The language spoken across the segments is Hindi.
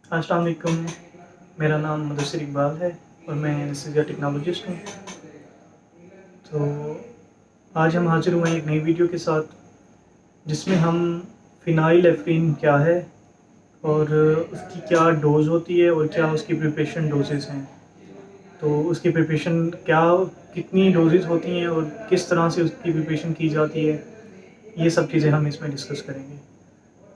अस्सलाम वालेकुम। मेरा नाम मुदस्सिर इकबाल है और मैं एनेस्थीसिया टेक्नोलॉजिस्ट हूँ। तो आज हम हाजिर हुए हैं एक नई वीडियो के साथ, जिसमें हम फिनाइलएफ्रीन क्या है और उसकी क्या डोज़ होती है और क्या उसकी प्रिपरेशन डोजेज़ हैं। तो उसकी प्रिपरेशन क्या, कितनी डोजेज़ होती हैं और किस तरह से उसकी प्रिपरेशन की जाती है, ये सब चीज़ें हम इसमें डिस्कस करेंगे।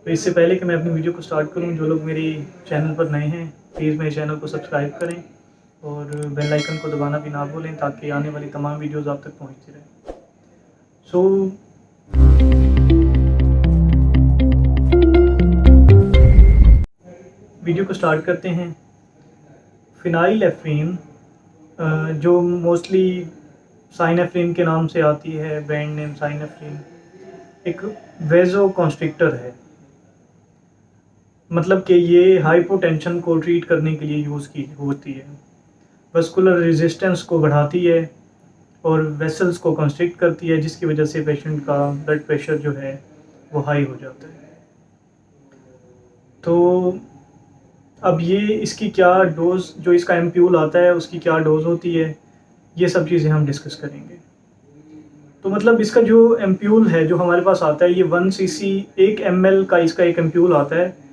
तो इससे पहले कि मैं अपनी वीडियो को स्टार्ट करूं, जो लोग मेरी चैनल पर नए हैं प्लीज़ मेरे चैनल को सब्सक्राइब करें और बेल आइकन को दबाना भी ना भूलें, ताकि आने वाली तमाम वीडियोस आप तक पहुंचती रहें। वीडियो को स्टार्ट करते हैं। फिनाइलएफ्रीन जो मोस्टली साइनेफ्रीन के नाम से आती है, ब्रांड नेम साइनेफ्रीन, एक वेजो कॉन्स्ट्रिक्टर है। मतलब कि ये हाइपोटेंशन को ट्रीट करने के लिए यूज़ की होती है। वस्कुलर रेजिस्टेंस को बढ़ाती है और वेसल्स को कंस्ट्रिक्ट करती है, जिसकी वजह से पेशेंट का ब्लड प्रेशर जो है वो हाई हो जाता है। तो अब ये इसकी क्या डोज़, जो इसका एम्प्यूल आता है उसकी क्या डोज़ होती है, ये सब चीज़ें हम डिस्कस करेंगे। तो मतलब इसका जो एम्प्यूल है जो हमारे पास आता है, ये 1 cc 1 ml का इसका एक एम्प्यूल आता है,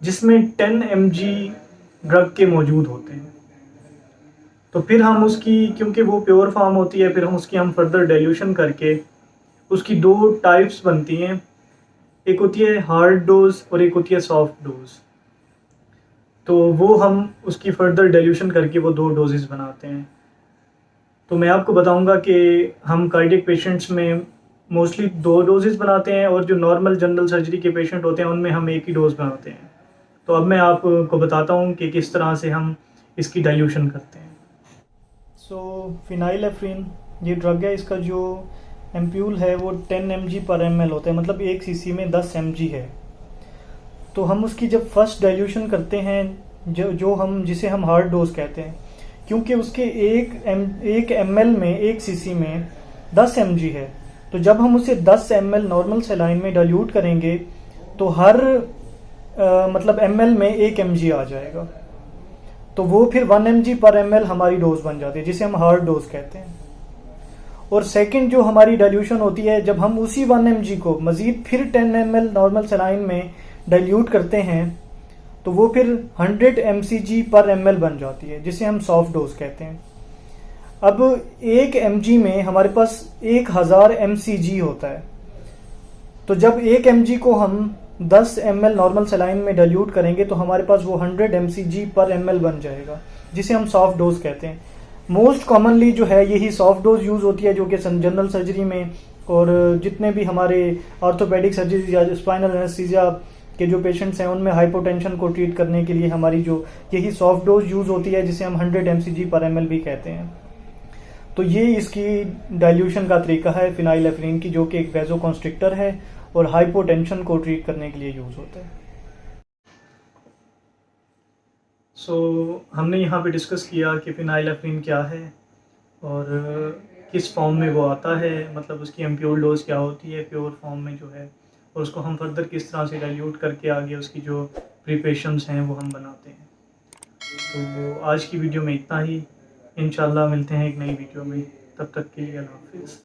जिसमें 10 mg ड्रग के मौजूद होते हैं। तो फिर हम उसकी, क्योंकि वो प्योर फॉर्म होती है, फिर हम फर्दर डाइल्यूशन करके उसकी दो टाइप्स बनती हैं। एक होती है हार्ड डोज और एक होती है सॉफ्ट डोज। तो वो हम उसकी फर्दर डाइल्यूशन करके वो दो डोजेस बनाते हैं। तो मैं आपको बताऊंगा कि हम कार्डियक पेशेंट्स में मोस्टली 2 डोजेस बनाते हैं और जो नॉर्मल जनरल सर्जरी के पेशेंट होते हैं उनमें हम एक ही डोज बनाते हैं। तो अब मैं आपको बताता हूँ कि किस तरह से हम इसकी डाइल्यूशन करते हैं। फिनाइलएफ्रीन ये ड्रग है, इसका जो एम्प्यूल है वो 10 mg पर ml होता है, मतलब 1 cc में 10 mg है। तो हम उसकी जब फर्स्ट डाइल्यूशन करते हैं, जो हम जिसे हम हार्ड डोज कहते हैं, क्योंकि उसके एक ml में 1 cc में 10 mg है, तो जब हम उसे 10 ml नॉर्मल सेलाइन में डाइल्यूट करेंगे तो हर मतलब ml में 1 mg आ जाएगा। तो वो फिर 1 mg पर ml हमारी डोज बन जाती है, जिसे हम हार्ड डोज कहते हैं। और सेकंड जो हमारी डाइल्यूशन होती है, जब हम उसी 1 mg को मजीद फिर 10 ml नॉर्मल सेलाइन में डाइल्यूट करते हैं, तो वो फिर 100 mcg पर ml बन जाती है, जिसे हम सॉफ्ट डोज कहते हैं। अब 1 mg में हमारे पास 1000 mcg होता है। तो जब 1 mg को हम 10 ml नॉर्मल सेलाइन में डाइल्यूट करेंगे तो हमारे पास वो 100 mcg पर ml बन जाएगा, जिसे हम सॉफ्ट डोज कहते हैं। मोस्ट कॉमनली जो है यही सॉफ्ट डोज यूज़ होती है, जो कि जनरल सर्जरी में और जितने भी हमारे ऑर्थोपेडिक सर्जरी या स्पाइनल एनेस्थीसिया के जो पेशेंट्स हैं उनमें हाइपोटेंशन को ट्रीट करने के लिए हमारी जो यही सॉफ्ट डोज यूज़ होती है, जिसे हम 100 mcg पर ml भी कहते हैं। तो ये इसकी डाइल्यूशन का तरीका है फिनाइलएफ्रीन की, जो कि एक वेजो कॉन्स्ट्रिक्टर है और हाइपोटेंशन को ट्रीट करने के लिए यूज़ होता है। हमने यहाँ पे डिस्कस किया कि फिनाइलएफ्रीन क्या है और किस फॉर्म में वो आता है, मतलब उसकी एम्प्योर डोज क्या होती है प्योर फॉर्म में जो है, और उसको हम फर्दर किस तरह से डाइल्यूट करके आगे उसकी जो प्रिपरेशंस हैं वो हम बनाते हैं। तो आज की वीडियो में इतना ही। इंशाल्लाह मिलते हैं एक नई वीडियो में, तब तक के लिए अल्लाह हाफिज़।